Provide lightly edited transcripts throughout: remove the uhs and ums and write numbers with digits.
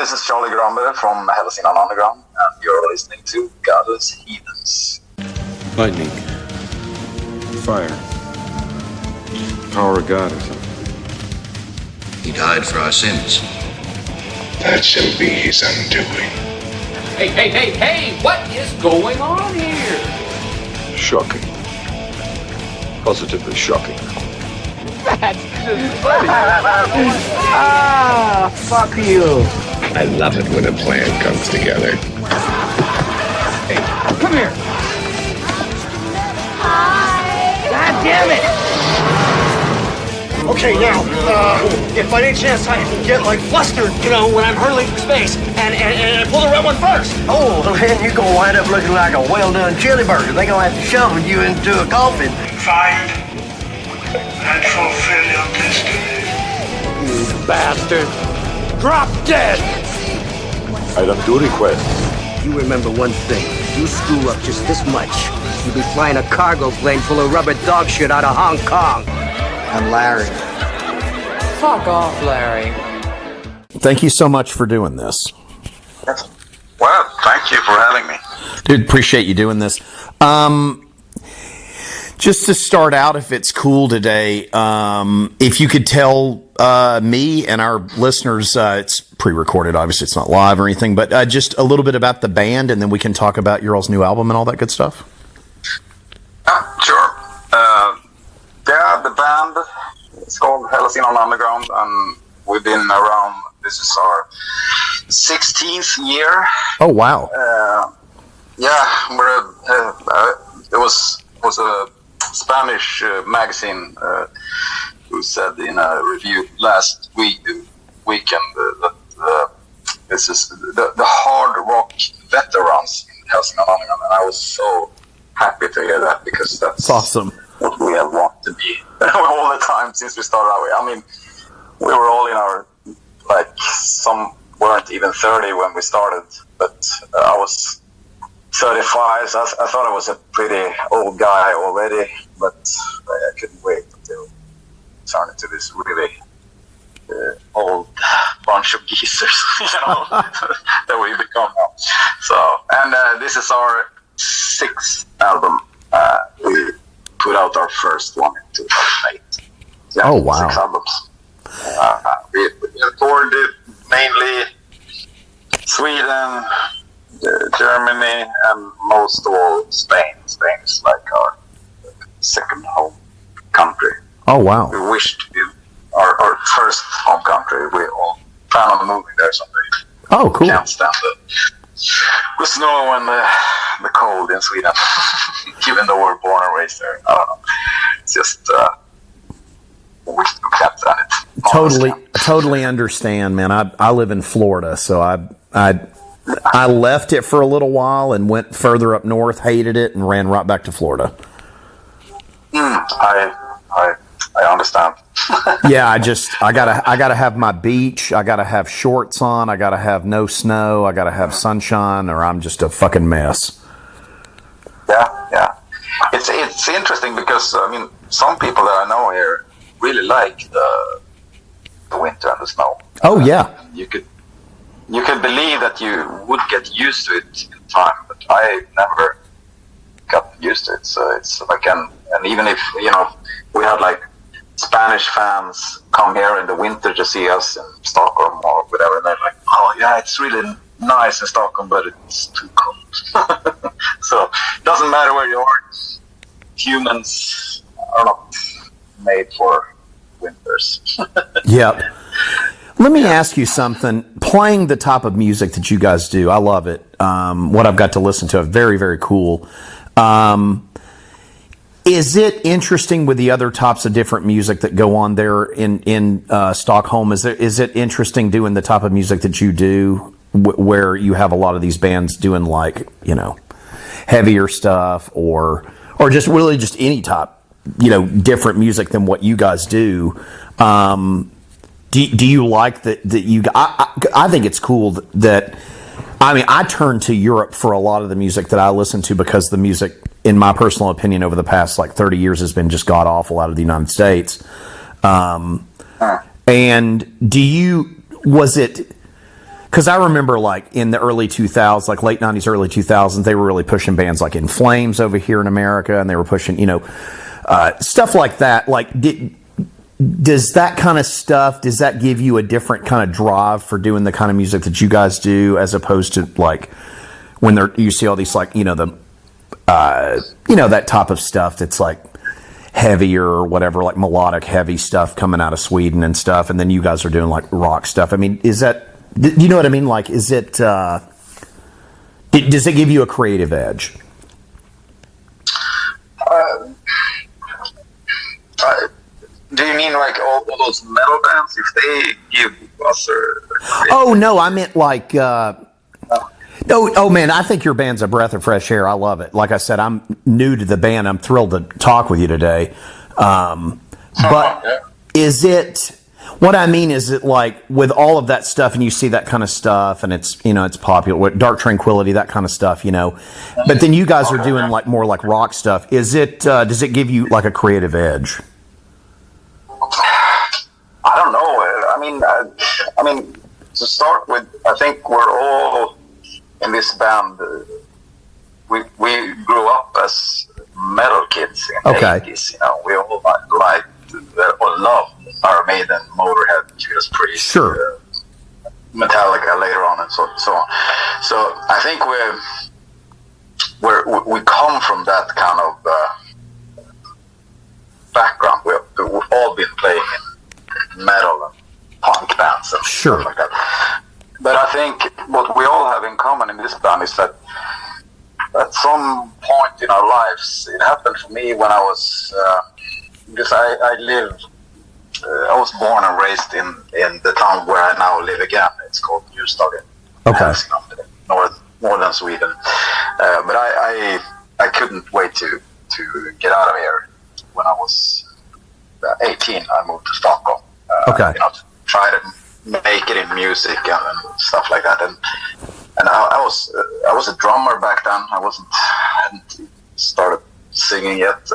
this is Charlie Granberg from Hellsingland Underground, and you're listening to Godless Heathens. Lightning. Fire. Power of God or something. He died for our sins. That shall be his undoing. Hey, what is going on here? Shocking. Positively shocking. That's just funny. Fuck you. I love it when a plan comes together. Hey, come here. Hi. God damn it. Okay, now, if by any chance I get, like, flustered, when I'm hurling through space, and I pull the right one first. Oh, well, then you're gonna wind up looking like a well-done chili burger. They're gonna have to shovel you into a coffin. Find and fulfill your destiny. You bastard. Drop dead! Item 2 request. You remember one thing. You screw up just this much, you'll be flying a cargo plane full of rubber dog shit out of Hong Kong. I'm Larry. Fuck off, Larry. Thank you so much for doing this. Well, thank you for having me. Dude, appreciate you doing this. Just to start out, if it's cool today, if you could tell me and our listeners, it's pre-recorded, obviously it's not live or anything, but just a little bit about the band, and then we can talk about your all's new album and all that good stuff. Sure. Yeah, the band, it's called Hellsingland Underground, and we've been around, this is our 16th year. Oh, wow. Yeah, it was a Spanish magazine who said in a review last weekend that this is the hard rock veterans in Hellsingland Underground, and I was so happy to hear that, because that's awesome. What we have wanted to be all the time since we started out. I mean, we were all in our, some weren't even 30 when we started, but I was 35, so I thought I was a pretty old guy already, but I couldn't wait until turn into this really old bunch of geezers, that we become now. So, and this is our 6th album. We put out our first one in 2008. Yeah, oh, wow. 6 albums. We toured mainly Sweden, Germany, and most of all Spain. Spain is like our second home country. Oh, wow. We wish to be our first home country. We all plan on moving there someday. Oh, cool. Can't stand the snow and the cold in Sweden, even though we're born and raised there. I don't know. It's just we can't stand it. Totally understand, man. I live in Florida, so I left it for a little while and went further up north, hated it, and ran right back to Florida. I understand. Yeah, I gotta have my beach. I gotta have shorts on. I gotta have no snow. I gotta have sunshine, or I'm just a fucking mess. Yeah. It's interesting because some people that I know here really like the winter and the snow. Oh yeah. You could believe that you would get used to it in time, but I never got used to it. So it's like, and even if we had like Spanish fans come here in the winter to see us in Stockholm or whatever, and they're like, oh yeah, it's really nice in Stockholm, but it's too cold. So it doesn't matter where you are. Humans are not made for winters. Yep. Let me ask you something. Playing the type of music that you guys do, I love it. What I've got to listen to, very, very cool. Is it interesting with the other types of different music that go on there in Stockholm? Is it interesting doing the type of music that you do, where you have a lot of these bands doing like heavier stuff, or just really just any type different music than what you guys do? Do you like that you? I think it's cool that. I turn to Europe for a lot of the music that I listen to, because the music, in my personal opinion, over the past 30 years has been just god awful out of the United States. And was it? because I remember like in the early 2000s, like late 90s, early 2000s, they were really pushing bands like In Flames over here in America, and they were pushing, stuff like that. Like, does that kind of stuff, does that give you a different kind of drive for doing the kind of music that you guys do, as opposed to like when you see all these like, that type of stuff that's like heavier or whatever, like melodic heavy stuff coming out of Sweden and stuff, and then you guys are doing like rock stuff. I mean, is that, you know what I mean? Like, is it, does it give you a creative edge? Do you mean like all those metal bands, if they give us Oh, no, I meant like, oh man, I think your band's a breath of fresh air. I love it. Like I said, I'm new to the band. I'm thrilled to talk with you today. But is it, what I mean is it like with all of that stuff, and you see that kind of stuff, and it's, it's popular with Dark Tranquility, that kind of stuff, but then you guys are doing like more like rock stuff. Is it, does it give you like a creative edge? I don't know. I mean, to start with, I think we're all in this band. We grew up as metal kids in the 80s. We all liked or loved Iron Maiden, Motorhead, Judas Priest, Metallica later on, and so on. So I think we come from that kind of background. We've all been playing in metal and punk bands and stuff like that. But I think what we all have in common in this band is that at some point in our lives, it happened for me when I was, because I was born and raised in the town where I now live again. It's called Ljusdal in Hellsingland, northern Sweden. But I couldn't wait to get out of here. When I was 18, I moved to Stockholm. To try to make it in music and stuff like that. And I was a drummer back then. I hadn't started singing yet,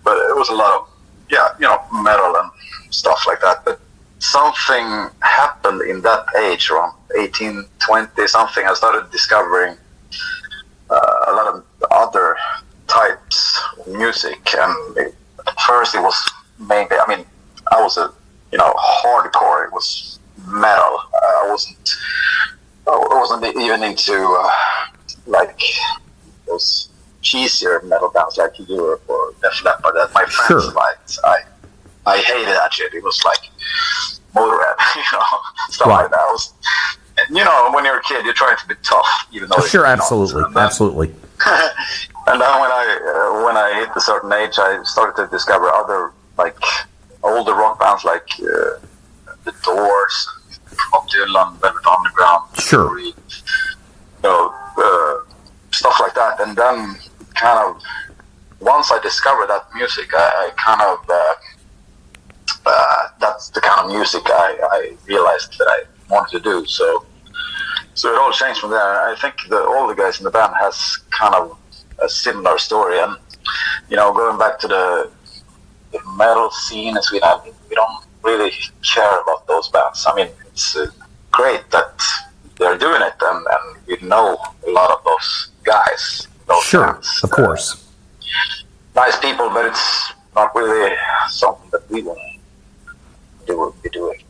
but it was a lot of metal and stuff like that. But something happened in that age, around 18, 20 something. I started discovering a lot of other types of music, and at first it was mainly, I was a hardcore. It was metal. I wasn't even into like those cheesier metal bands like Europe or Def Leppard that my friends liked. I hated that shit. It was like Motorhead, stuff like that. I was, when you're a kid, you're trying to be tough, even though absolutely. And then when I hit a certain age, I started to discover other like older rock bands like The Doors, Bob Dylan, Velvet Underground, stuff like that. And then kind of once I discovered that music, I kind of that's the kind of music I realized that I wanted to do. So it all changed from there. I think all the guys in the band has kind of a similar story, and going back to the metal scene in Sweden, we don't really care about those bands. It's great that they're doing it, and we know a lot of those guys. Bands. Of course. Nice people, but it's not really something that we want to be doing.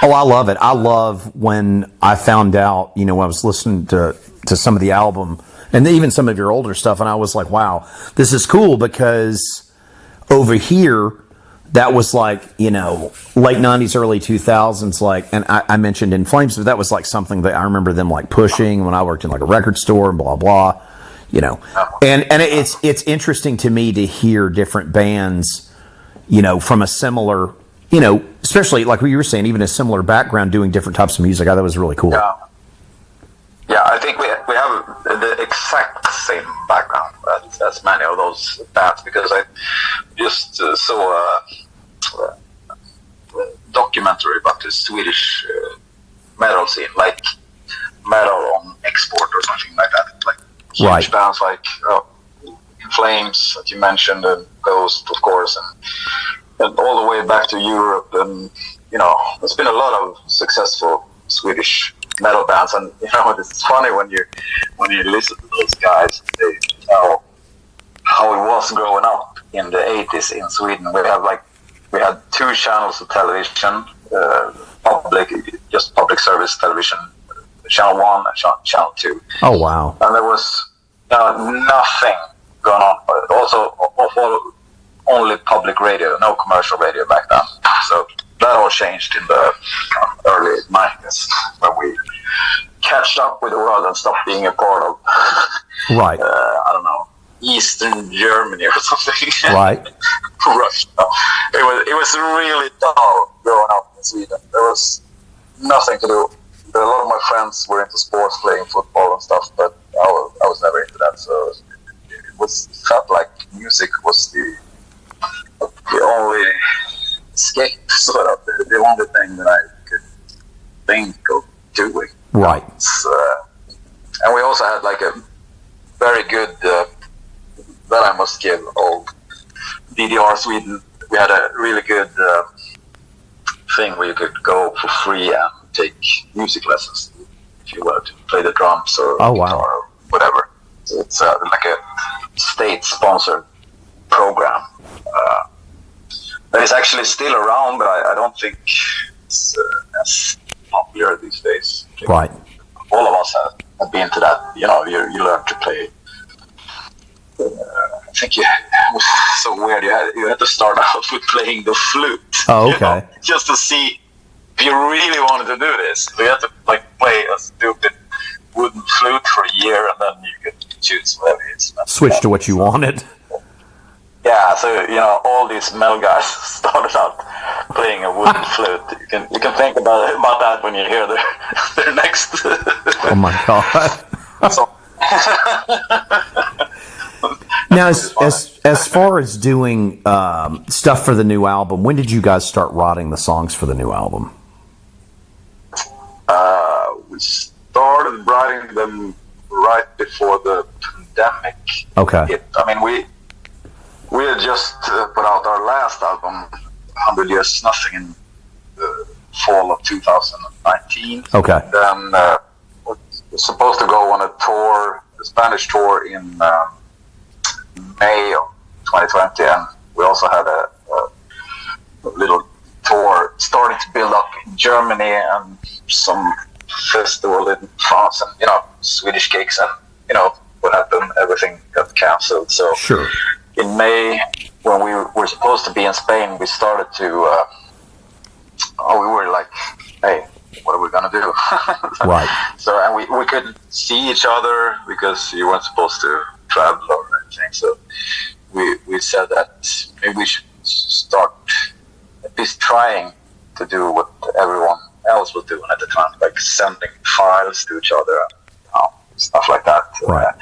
Oh, I love it. I love when I found out, when I was listening to some of the album and even some of your older stuff, and I was like, wow, this is cool, because over here, that was like, late 90s, early 2000s, like, and I mentioned In Flames, but that was like something that I remember them like pushing when I worked in like a record store and blah, blah, and it's interesting to me to hear different bands, from a similar, especially like what you were saying, even a similar background doing different types of music. I thought that was really cool. Yeah, I think we have the exact same background as many of those bands, because I just saw a documentary about the Swedish metal scene, like Metal on Export or something like that. Like huge bands like In Flames that you mentioned, and Ghost, of course, and all the way back to Europe, and there's been a lot of successful Swedish metal bands, and it's funny when you listen to those guys. They tell how it was growing up in the 80s in Sweden. We had 2 channels of television, public service television, channel 1 and channel 2. Oh wow! And there was nothing going on. Also, only public radio, no commercial radio back then. So that all changed in the early 90s when we catched up with the world and stopped being a part of, right? I don't know, Eastern Germany or something. Right. Russia. It was really dull growing up in Sweden. There was nothing to do. A lot of my friends were into sports, playing football and stuff, but I was never into that. So it felt like music was the only escape, sort of, the only thing that I could think of doing. Right. And we also had like a very good, that I must give old DDR Sweden, we had a really good thing where you could go for free and take music lessons if you wanted to play the drums or guitar or whatever. So it's like a state-sponsored program that is actually still around, but I don't think it's as popular these days. Right. All of us have been to that. You learn to play. I think it was so weird. You had to start out with playing the flute. Oh, okay. Just to see if you really wanted to do this. You had to play a stupid wooden flute for a year, and then you could choose whatever instrument. Switch to what you wanted. Yeah, so all these metal guys started out playing a wooden flute. You can think about that when you hear their next. Oh my god! So, now, as far as doing stuff for the new album, when did you guys start writing the songs for the new album? We started writing them right before the pandemic hit. I mean, we had just put out our last album, 100 Years Nothing, in the fall of 2019. Okay. Then we're supposed to go on a tour, a Spanish tour in May of 2020, and we also had a little tour starting to build up in Germany and some festival in France and Swedish gigs, and what happened, everything got cancelled. So sure. In May, when we were supposed to be in Spain, we started to we were like, hey, what are we gonna do? Right. So, and we couldn't see each other because you weren't supposed to travel or anything. So we said that maybe we should start at least trying to do what everyone else was doing at the time, like sending files to each other, stuff like that. Right.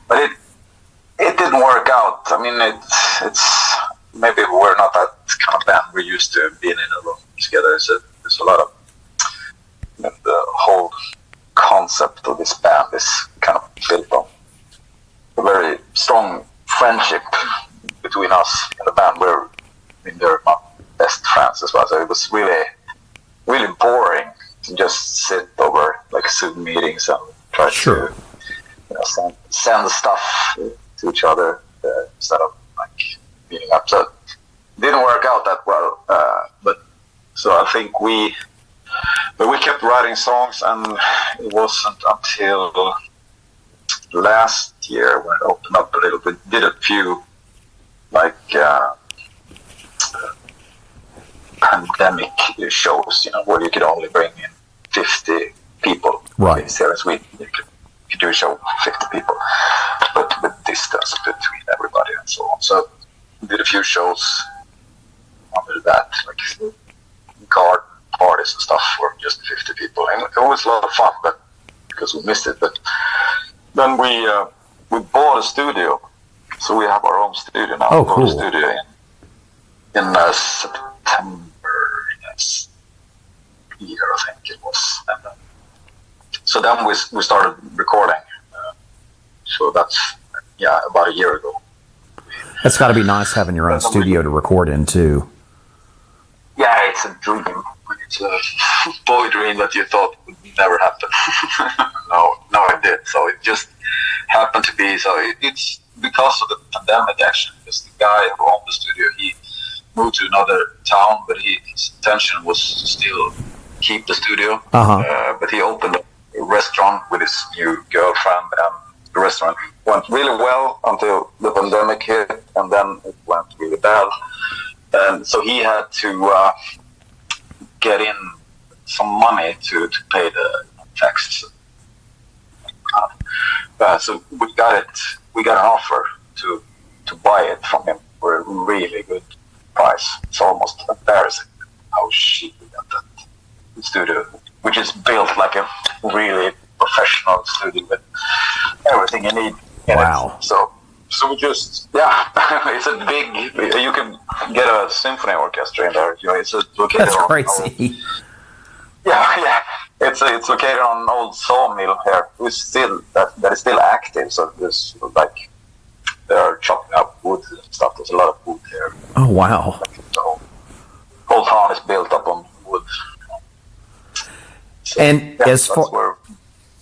But it didn't work out. I mean, it's maybe we're not that kind of band. We're used to being in a room together. There's a lot of the whole concept of this band is kind of built on a very strong friendship between us and the band. They're my best friends as well. So it was really, really boring to just sit over like Zoom meetings and try to send the stuff to each other instead of like meeting up. So it didn't work out that well. But so I think but we kept writing songs, and it wasn't until last year when it opened up a little bit, did a few like pandemic shows, where you could only bring in 50 people. Right. Here in Sweden, you could do a show with 50 people, but with distance between everybody and so on. So we did a few shows under that, like garden parties and stuff for just 50 people, and it was a lot of fun, but because we missed it. But then we bought a studio, so we have our own studio now. Oh, cool. We bought a studio in September last year, I think it was. And so then we started recording. So that's about a year ago. That's got to be nice having your own studio to record in too. Yeah, it's a dream. It's a boy dream that you thought would never happen. no, it did. So it just happened to be. So it's because of the pandemic, actually. Because the guy who owned the studio, he moved to another town, but his intention was to still keep the studio. But he opened a restaurant with his new girlfriend, and the restaurant went really well until the pandemic hit, and then it went really bad. And so he had to get in some money to pay the taxes. So we got an offer to buy it from him for a really good price. It's almost embarrassing how cheap we got that studio, which is built like a really professional studio with everything you need in it. So we just, it's a big, you can get a symphony orchestra in there. It's located That's crazy. It's located on an old sawmill here. That is still active. So there's like, they're chopping up wood and stuff. There's a lot of wood here. Oh, wow. The whole town is built up on wood. So, and as far...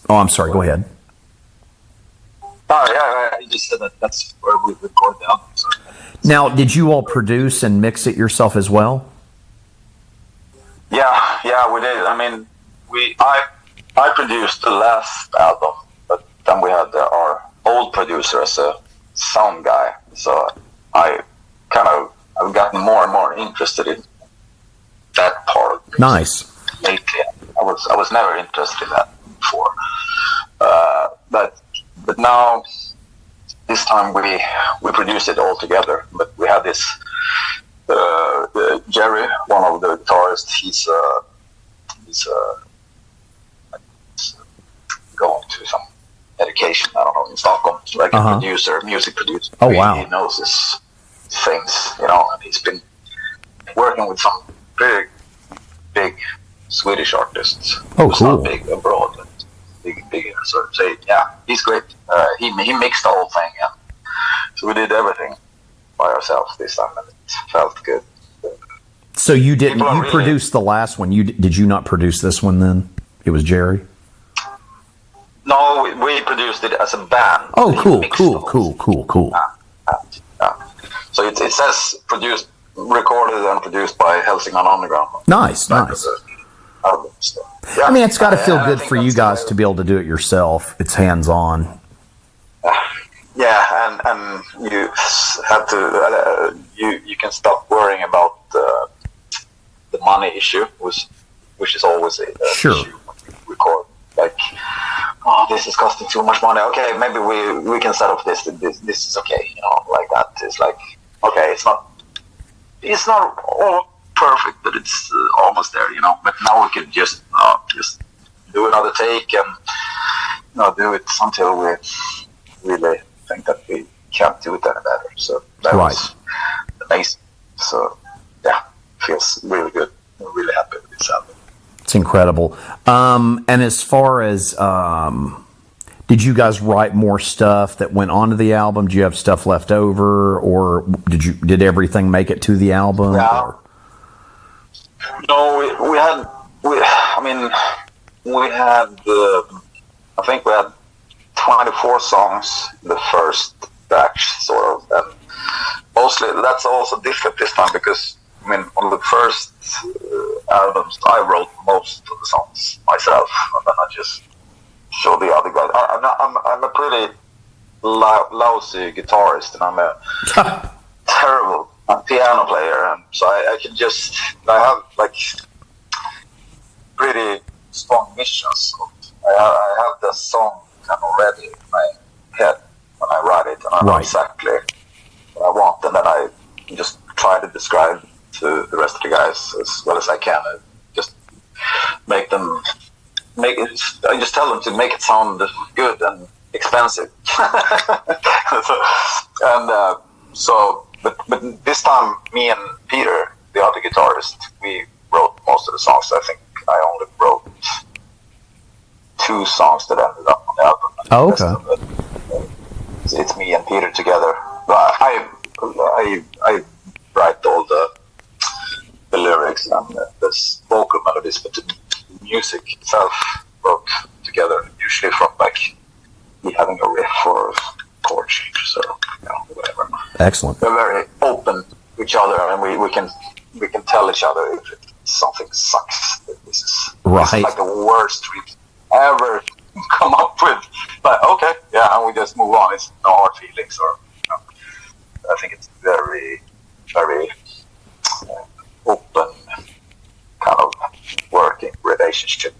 Oh, I'm sorry. Go ahead. I just said that's where we record the album. So. Now, did you all produce and mix it yourself as well? Yeah, we did. I mean, I produced the last album, but then we had our old producer as a sound guy. So I've gotten more and more interested in that part of it. Nice. Lately, I was never interested in that before, but now this time we produced it all together. But we had this Jerry, one of the guitarists. He's going to some education, I don't know, in Stockholm, like a producer, music producer. Oh, wow. He knows his things, and he's been working with some pretty big Swedish artists. Oh, it's cool. Not big abroad, but big. So he's great. He mixed the whole thing, so we did everything by ourselves this time, and it felt good. So you produced the last one. Did you not produce this one then? It was Jerry? No, we produced it as a band. Oh, cool. So it says recorded and produced by Hellsingland Underground. Nice. I mean, it's got to feel good for you guys to be able to do it yourself. It's hands-on. Yeah, and you have to you can stop worrying about the money issue, which is always a issue when you record. Like, this is costing too much money. Okay, maybe we can set up this. This is okay, like that. It's like, okay, it's not all perfect, but it's almost there, But now we can just do another take and do it until we really think that we can't do it any better. So that was amazing. So feels really good. I'm really happy with this album. It's incredible. And as far as did you guys write more stuff that went onto the album? Do you have stuff left over, or did everything make it to the album? Yeah. No, I think we had 24 songs in the first batch, sort of, and mostly that's also different this time because on the first albums I wrote most of the songs myself, and then I just showed the other guys. I'm a pretty lousy guitarist, and I'm a terrible piano player, and so I have like pretty strong visions. I have the song kind of ready in my head when I write it, and I know exactly what I want, and then I just try to describe to the rest of the guys as well as I can. I just I just tell them to make it sound good and expensive. But this time, me and Peter, the other guitarist, we wrote most of the songs. I think I only wrote 2 songs that ended up on the album. Oh, okay. It's me and Peter together. But I write all the lyrics and the vocal melodies, but music itself wrote together, usually from like me having a riff or chord changes or whatever. Excellent. We're very open to each other, and we can tell each other if something sucks. This is like the worst trip ever come up with. But okay, yeah, and we just move on. It's no hard feelings or. I think it's very, very open kind of working relationship.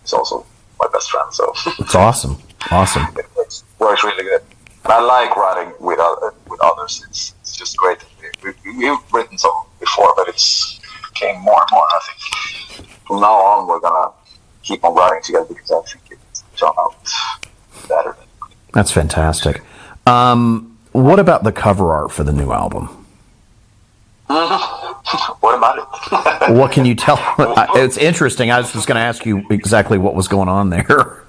He's also my best friend, so it's awesome. It works really good. And I like writing with others. It's just great. We've written some before, but it's became more and more. I think from now on we're gonna keep on writing together because I think it turned out better. That's fantastic. What about the cover art for the new album? What about it? What can you tell? It's interesting. I was just going to ask you exactly what was going on there.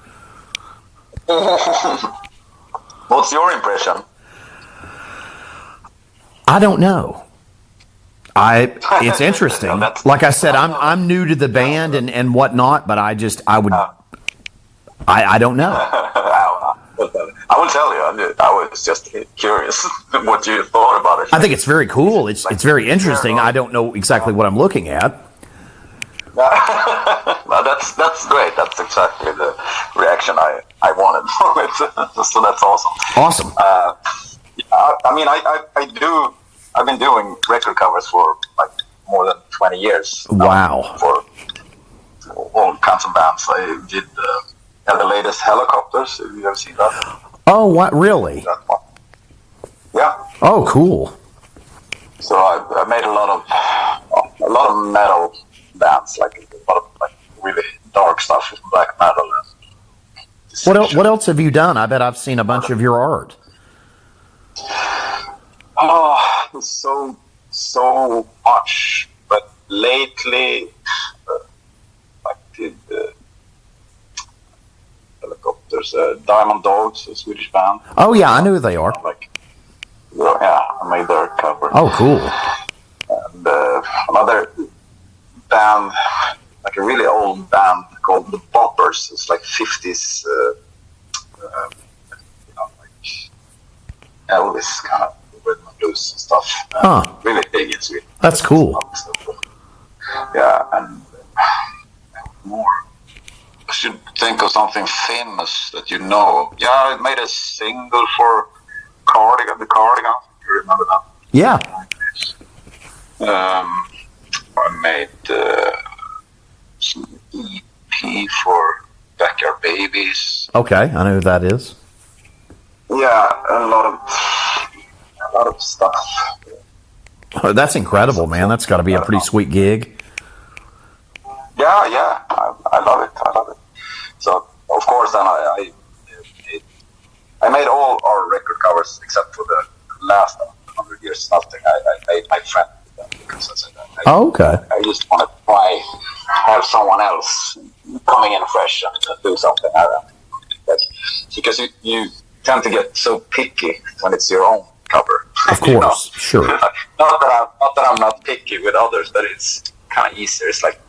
What's your impression? I don't know. It's interesting. Like I said, I'm new to the band and whatnot, but I don't know. I will tell you. I was just curious what you thought about it. I think it's very cool. It's very interesting. I don't know exactly what I'm looking at. Well, that's great. That's exactly the reaction I wanted from it. So that's awesome. Awesome. I mean, I've been doing record covers for like more than 20 years. Wow. For all kinds of bands. I did the latest Helicopters. Have you ever seen that? Oh, what? Really? That one. Yeah. Oh, cool. So I made a lot of metal bands, like a lot of like really dark stuff, black metal. What else have you done? I bet I've seen a bunch of your art. Oh, so much. But lately, I did Helicopters, Diamond Dogs, a Swedish band. Oh yeah, I know who they are. I made their cover. Oh, cool. And another band, like a really old band called The Boppers. It's like 50s, like Elvis kind of rhythm and blues stuff. Really big in Sweden. That's cool. Yeah, and more. I should think of something famous that you know. Yeah, I made a single for the Cardigan. You remember that? Yeah. I made some EP for Backyard Babies. Okay, I know who that is. Yeah, a lot of stuff. Oh, that's incredible, man. That's got to be a pretty sweet gig. Yeah, I love it. So, of course, then I made all our record covers except for the last 100 Years Nothing. I made my friend because okay. I just want to have someone else coming in fresh and do something. Because you tend to get so picky when it's your own cover. Of course, sure. Not that I'm not picky with others, but it's kind of easier. It's like,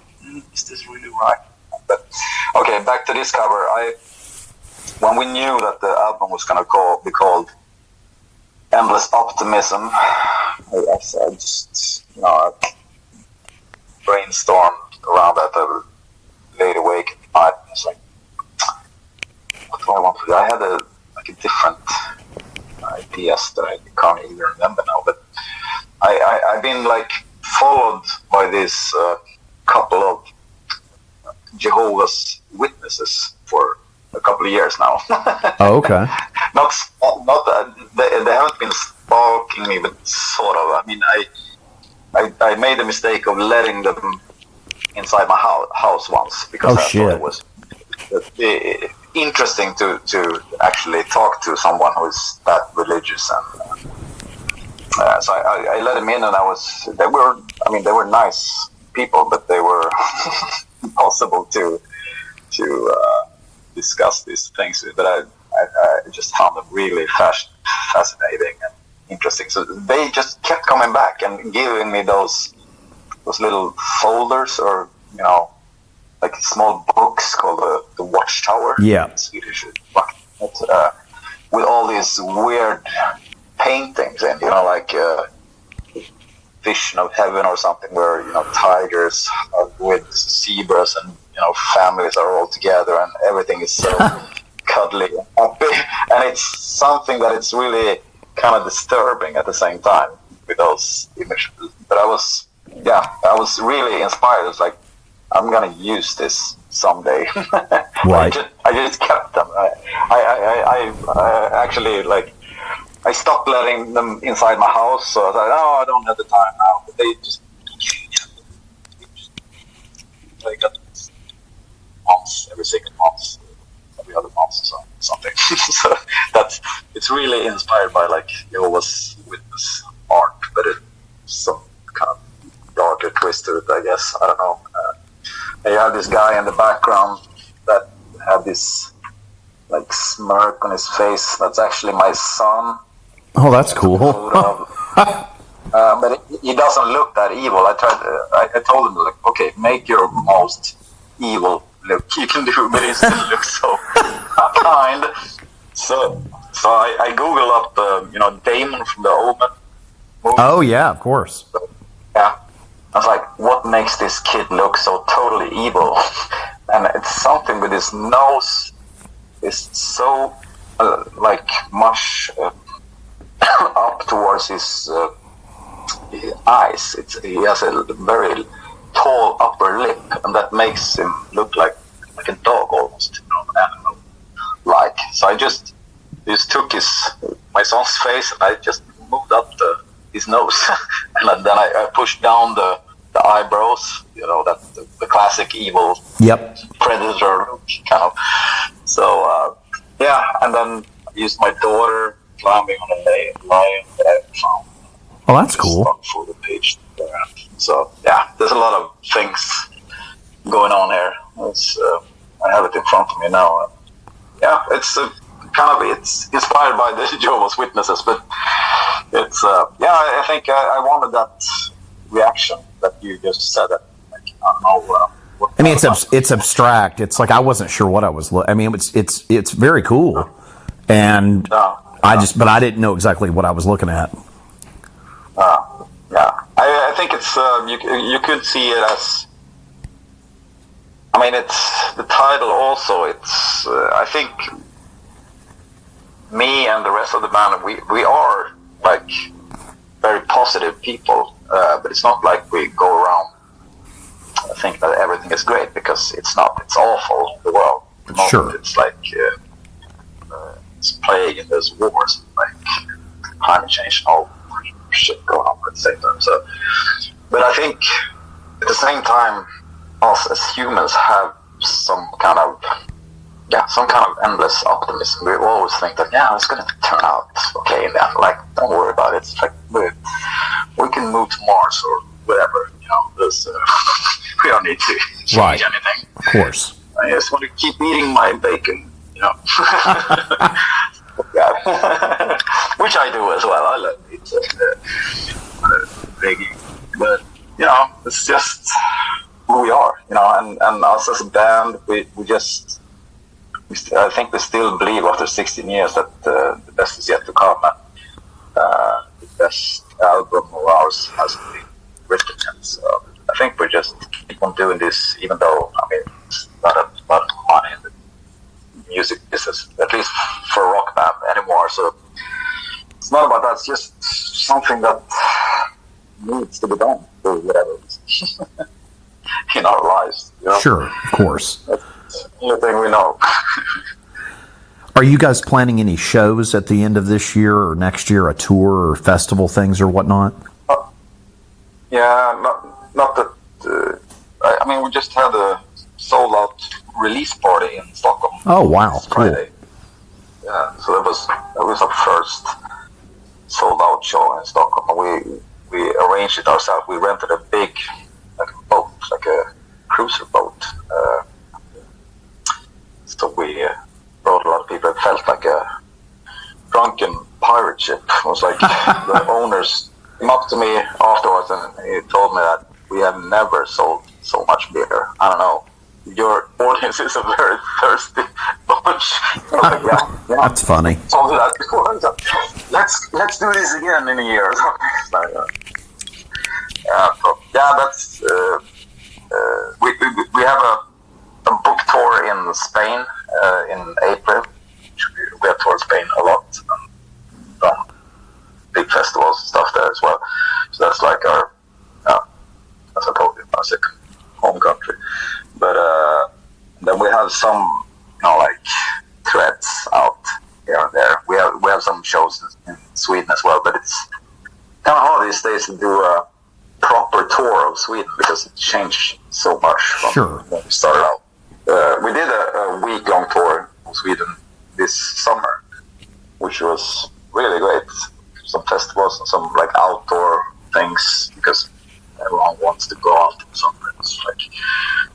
is this really right? But okay, back to this cover. When we knew that the album was going to be called Endless Optimism, I just brainstormed around that. I laid awake at night. It's like, what do I want to do? I had a different ideas that I can't even remember now. But I've been like followed by this couple of Jehovah's Witnesses for a couple of years now. Oh, okay. Not that they haven't been stalking me, but sort of. I mean, I made the mistake of letting them inside my house once because I thought it was interesting to actually talk to someone who is that religious, and so I let them in, and they were nice people, but they were impossible to discuss these things with. But I just found them really fascinating and interesting. So they just kept coming back and giving me those little folders or like small books called the Watchtower. Yeah. Swedish. With all these weird paintings and, like Vision of Heaven or something where, tigers with zebras and, families are all together and everything is so cuddly and happy. And it's something that it's really kind of disturbing at the same time with those images. But I was really inspired. It's like, I'm going to use this someday. Right. I just kept them. I actually, like, I stopped letting them inside my house, so I was like, I don't have the time now. But they just I got months, every 6 months, every other month or something. So it's really inspired by, like, Jehovah's Witness art, but it's some kind of darker twist to it, I guess. I don't know. And you have this guy in the background that had this, like, smirk on his face. That's actually my son. Oh, that's cool. But he doesn't look that evil. I told him, like, okay, make your most evil look you can do, but he still looks so kind. So I Google up Damon from the Omen movie. Oh yeah, of course. Yeah, I was like, what makes this kid look so totally evil? And it's something with his nose is so like much up towards his eyes. He has a very tall upper lip, and that makes him look like a dog almost, animal like. So I just took my son's face and I just moved up his nose, and then I pushed down the eyebrows. That the classic evil predator look, kind of. So and then I used my daughter climbing on a lion that I found. Oh, that's cool. For the page there. So there's a lot of things going on here. I have it in front of me now. It's it's inspired by the Jehovah's Witnesses, but it's I think I wanted that reaction that you just said. That, like, I don't know. I mean, it's abstract. It's like I wasn't sure what I was. I mean, it's very cool, and but I didn't know exactly what I was looking at. I think it's you could see it as. I mean, it's the title also. It's I think me and the rest of the band, we are like very positive people, but it's not like we go around think that everything is great, because it's not. It's awful, the world. Sure. It's like it's plague and there's wars, like climate change and all shit going on at the same time. So, but I think at the same time, us as humans have some kind of endless optimism. We always think that it's going to turn out okay, and then, like, don't worry about it. It's like we can move to Mars or whatever. There's, we don't need to change anything. Of course. I just want to keep eating my bacon. Which I do as well. I love pizza, veggie, but it's just who we are. And us as a band, I think we still believe after 16 years that the best is yet to come, and the best album of ours has been written. And so I think we just keep on doing this, even though it's not about money in the music business, at least for a rock band anymore. So it's not about that. It's just something that needs to be done for whatever in our lives. Sure, of course. That's the only thing we know. Are you guys planning any shows at the end of this year or next year, a tour or festival things or whatnot? Not that. We just had a sold-out release party in Stockholm. Oh wow! Friday. Cool. Yeah, so that was our first sold-out show in Stockholm. We arranged it ourselves. We rented a big, like a boat, like a cruiser boat. So we brought a lot of people. It felt like a drunken pirate ship. It was like the owners came up to me afterwards and he told me that we have never sold so much beer. I don't know. You're audience is a very thirsty bunch. Like, yeah. That's funny. Told you that before. So, let's do this again in a year. That's we have a book tour in Spain in April. We have toured Spain a lot and done big festivals and stuff there as well. So that's like our, as I told you, our second home country. But then we have some, like threads out here and there. We have some shows in Sweden as well, but it's kind of hard these days to do a proper tour of Sweden because it changed so much from when we started out. We did a week-long tour of Sweden this summer, which was really great. Some festivals and some like outdoor things because everyone wants to go out in the summer. It's like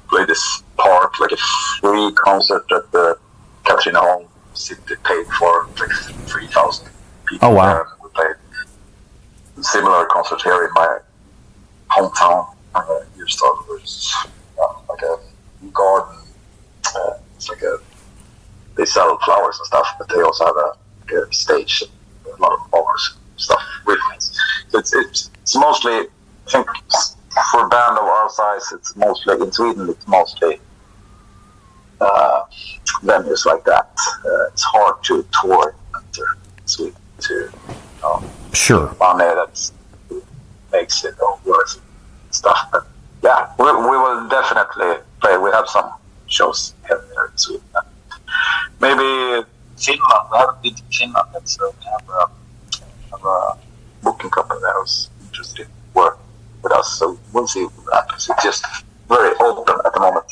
play this park, like a free concert at the Katrina Home City paid for like 3,000 people. Oh wow! There. We played similar concert here in my hometown. It's like a garden. It's like they sell flowers and stuff, but they also have a stage and a lot of bars and stuff with it. So it's mostly, I think, for a band of our size, it's mostly in Sweden. It's mostly venues like that. It's hard to tour enter Sweden to money that makes it worth stuff. But yeah, we will definitely play. We have some shows here in Sweden. Maybe Finland. I haven't been to Finland yet, so we have a booking company that was interested in work with us. So we'll see what happens. It's just very open at the moment.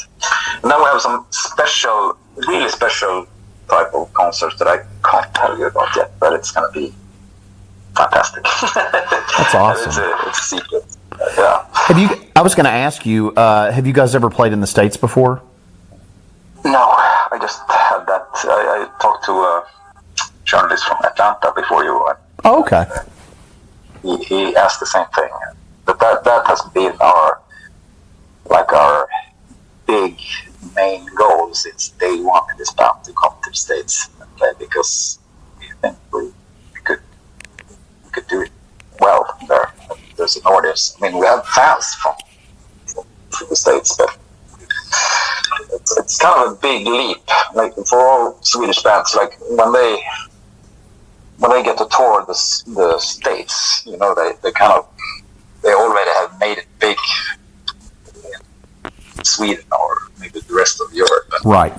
And then we have some special, really special type of concerts that I can't tell you about yet, but it's going to be fantastic. That's awesome. It's a secret. Yeah. I was going to ask you, have you guys ever played in the States before? No, I just had that. I talked to a journalist from Atlanta before you went. Oh, okay. He asked the same thing. But that has been our big main goal since day one in this band to come to the States and play because we think we could do it well there. There's an audience. I mean, we have fans from the States, but it's kind of a big leap. Like for all Swedish bands, like when they get to tour the States, they already have made it big in Sweden or maybe the rest of Europe. But, right.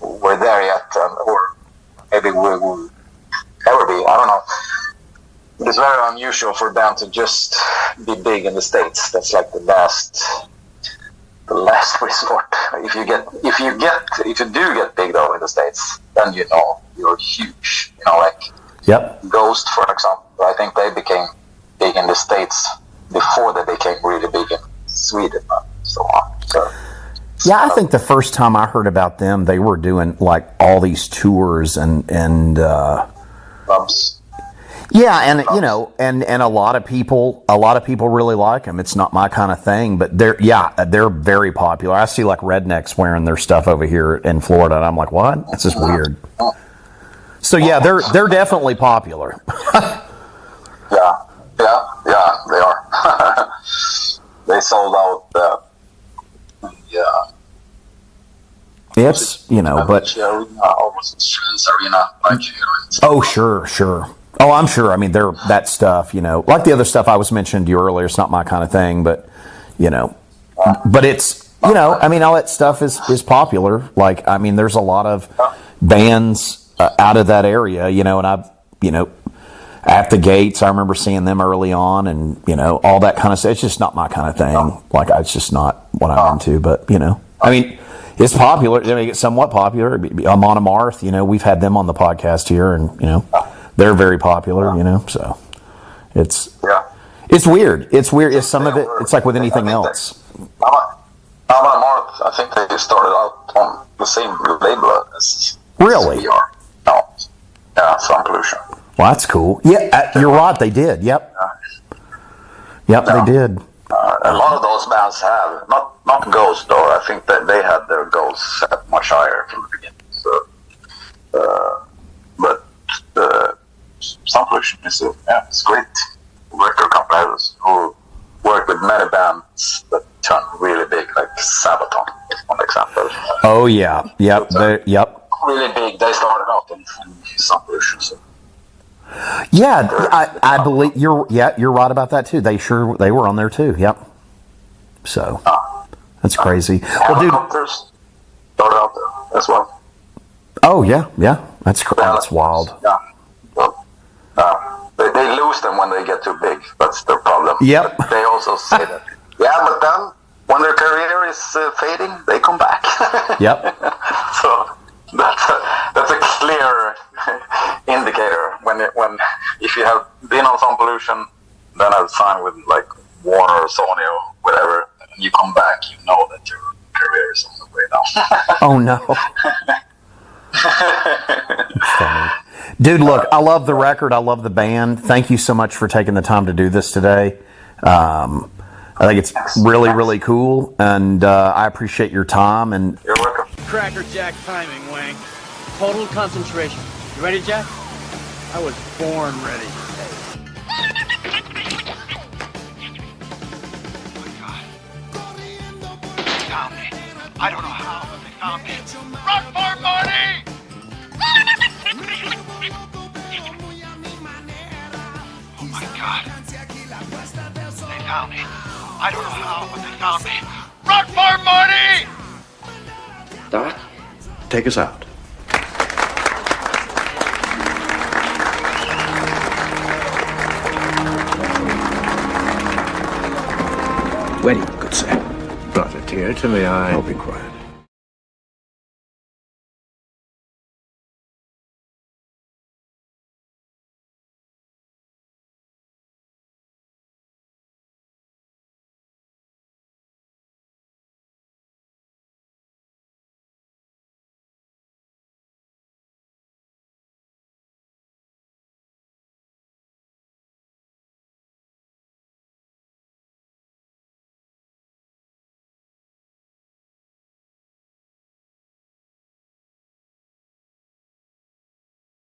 We're there yet, or maybe we will ever be. I don't know. It's very unusual for a band to just be big in the States. That's like the last resort. If you do get big though in the States, then you're huge. Yep. Ghost, for example, I think they became big in the States before they became really big in Sweden and so on. So yeah, I think the first time I heard about them, they were doing like all these tours and clubs. Yeah, and and a lot of people really like them. It's not my kind of thing, but they're very popular. I see like rednecks wearing their stuff over here in Florida, and I'm like, what? That's just weird. So yeah, they're definitely popular. yeah, they are. They sold out. It's but almost arena like here. Oh sure. Oh, I'm sure. I mean, they're that stuff, like the other stuff I was mentioning to you earlier. It's not my kind of thing, but but it's I mean, all that stuff is popular. Like, I mean, there's a lot of bands out of that area, and I've at the Gates, I remember seeing them early on, and all that kind of stuff. It's just not my kind of thing. Like, it's just not what I'm into. But I mean, it's popular. I mean, it's somewhat popular. Amon Amarth, we've had them on the podcast here, and they're very popular, so it's weird. It's weird. It's some of it. It's like with anything else. Amon Amarth, I think they started out on the same label as really. We are. No, yeah, Sound Pollution. Well, that's cool. Yeah, you're right. They did. Yep. Yep, they did. A lot of those bands have not Ghost, though. I think that they had their goals set much higher from the beginning. So, but Sound Pollution is it's great record company who work with many bands that turn really big, like Sabaton, is one example. Oh yeah, yep, yep. Really big. They started out in Sound Pollution. So. Yeah, I believe you're right about that too. They were on there too. Yep. So that's crazy. Well, dude, started out there as well. Oh yeah, that's wild. Yeah. Well, they lose them when they get too big. That's their problem. Yep. But they also say that. Yeah, but then when their career is fading, they come back. Yep. So that's a clear indicator when if you have been on Sound Pollution, then I've signed with like Warner or Sony or whatever, and you come back, you know that your career is on the way down. Oh no. Funny. Dude, look, I love the record. I love the band. Thank you so much for taking the time to do this today. I think it's really, really cool, and I appreciate your time. And you're welcome. Cracker Jack timing, Wang. Total concentration. You ready, Jack? I was born ready. Found me. I don't know how, but they found me. Run for it, Marty! Oh my God. They found me. I don't know how, but they found me. Run for it, Marty! Doc, take us out. Ready, good sir. Brought a tear to my eye. I'll be quiet.